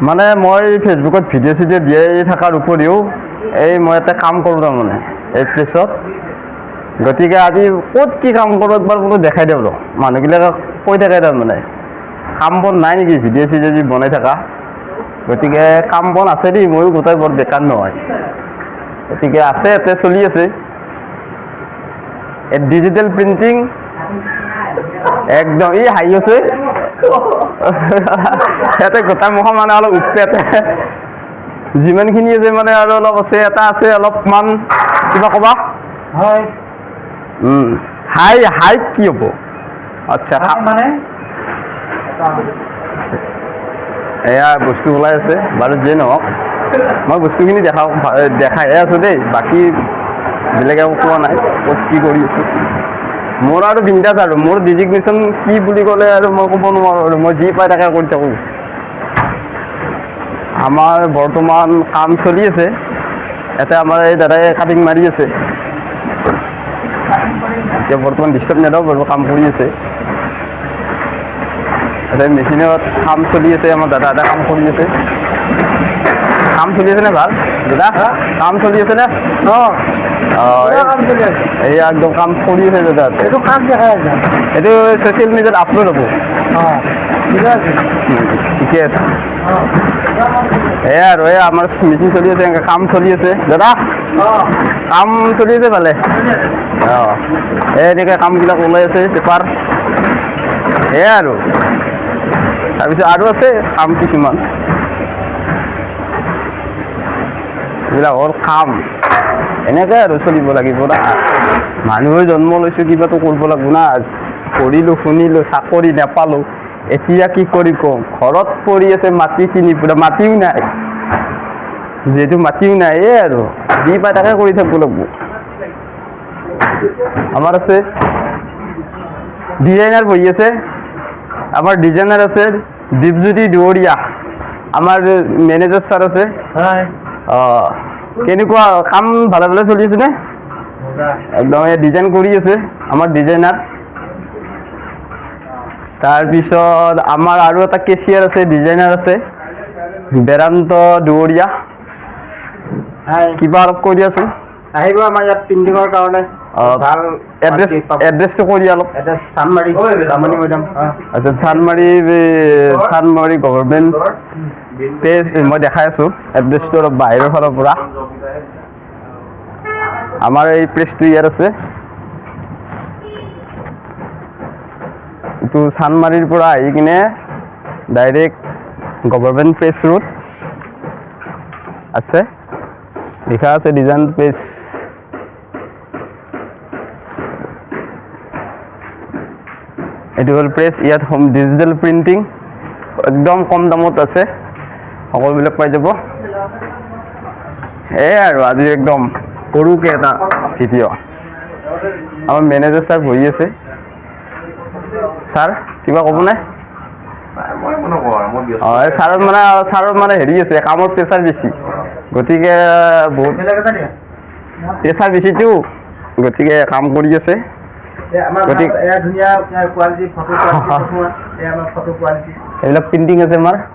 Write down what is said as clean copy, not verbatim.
মানে মই ফেচবুকত ভিডিঅ' চিডিঅ' দিয়ে থকাৰ উপৰিও মই এটা কাম কৰোঁ তাৰমানে এই প্লেচত। গতিকে আজি ক'ত কি কাম কৰোঁ একবাৰ বোলো দেখাই দিওঁ ৰ, মানুহবিলাকে কৈ থাকে তাৰমানে কাম বন নাই নেকি ভিডিঅ' চিডিঅ' যি বনাই থকা। গতিকে কাম বন আছে দেই, ময়ো গোটেই বৰ বেকাৰ নহয়। গতিকে আছে, ইয়াতে চলি আছে ডিজিটেল প্ৰিণ্টিং। একদম ই হাঁহি আছে ইয়াতে গোটাই মুখা মানে অলপ উৎপেতে যিমানখিনি আছে মানে আৰু অলপ আছে, এটা আছে অলপমান কিবা ক'বা? হয় হাই কি হ'ব? আচ্ছা মানে এয়া বস্তু ওলাই আছে বাৰু, যিয়ে নহওক মই বস্তুখিনি দেখাইহে আছোঁ দেই, বাকী বেলেগ একো কোৱা নাই ক'ত কি কৰি আছোঁ। মোৰ আৰু বিন্দাছ আৰু মোৰ ডিজিগনেশ্যন কি বুলি ক'লে আৰু মই ক'ব নোৱাৰোঁ আৰু মই যি পাই তাকে কৰি থাকোঁ। আমাৰ বৰ্তমান কাম চলি আছে ইয়াতে, আমাৰ এই দাদাই কাটিং মাৰি আছে এতিয়া বৰ্তমান ডিষ্টাৰ্ব নিদিওঁ বাৰু, কাম কৰি আছে ইয়াতে মেচিনত কাম চলি আছে। আমাৰ দাদা এটা কাম কৰি আছে। কাম চলি আছে নে ভাল দাদা? কাম চলি আছে নে? এইয়া একদম কাম কৰি আছে দাদা। এইটো কাম দেখাই আছে, এইটো ছ'চিয়েল মিডিয়াত আপলোড হ'ব। ঠিকে আছে। এয়া আৰু আমাৰ মেচিন চলি আছে, এনেকৈ কাম চলি আছে দাদা। কাম চলি আছে ভালে। এনেকৈ কামবিলাক ওলাই আছে পেপাৰ, এয়াই আৰু তাৰপিছত আৰু আছে কাম কিছুমান, এইবিলাক হ'ল কাম। এনেকৈ আৰু চলিব লাগিব না, মানুহে জন্ম লৈছোঁ কিবাটো কৰিব লাগিব না। পঢ়িলোঁ শুনিলোঁ চাকৰি নাপালোঁ, এতিয়া কি কৰি কওঁ? ঘৰত পৰি আছে মাটি কিনি পেলাই, মাটিও নাই, যিহেতু মাটিও নাই এই আৰু যি পাই তাকে কৰি থাকিব লাগিব। আমাৰ আছে ডিজাইনাৰ বহি আছে, আমাৰ ডিজাইনাৰ আছে দীপজ্যোতি দুৱৰীয়া, আমাৰ মেনেজাৰ ছাৰ আছে। কেনেকুৱা কাম ভালে ভালে চলি আছেনে? একদম ডিজাইন কৰি আছে আমাৰ ডিজাইনাৰ। তাৰপিছত আমাৰ আৰু এটা কেচিয়াৰ আছে, ডিজাইনাৰ আছে বেদান্ত দুৱৰীয়া। কিবা অলপ কৈ দিয়াচোন। আহিব আমাৰ ইয়াত প্ৰিণ্টিঙৰ কাৰণে। ভাল এড্ৰেছটো কৈ দিয়া অলপ। চানমাৰি মৈদাম। আচ্ছা, চানমাৰি গভৰ্ণমেণ্ট পেজ মই দেখাই আছোঁ। এড্ৰেছটো অলপ বাহিৰৰ ফালৰ পৰা। আমাৰ এই প্ৰেছটো ইয়াত আছে, এইটো চানমাৰিৰ পৰা আহি কিনে ডাইৰেক্ট গভৰ্ণমেণ্ট প্ৰেছ ৰোড আছে, লিখা আছে ডিজাইন পেজ। এইটো হ'ল প্ৰেছ, ইয়াত হোম ডিজিটেল প্ৰিণ্টিং একদম কম দামত আছে, সকলোবিলাক পাই যাব। এয়াই আৰু আজি একদম সৰুকৈ এটা ভিডিঅ'। আমাৰ মেনেজাৰ ছাৰ বহি আছে। ছাৰ কিবা ক'বনে? ছাৰৰ মানে হেৰি আছে, কামৰ প্ৰেছাৰ বেছি, গতিকে বহুত প্ৰেছাৰ বেছিতো, গতিকে কাম কৰি আছে। এইবিলাক প্ৰিণ্টিং আছে আমাৰ।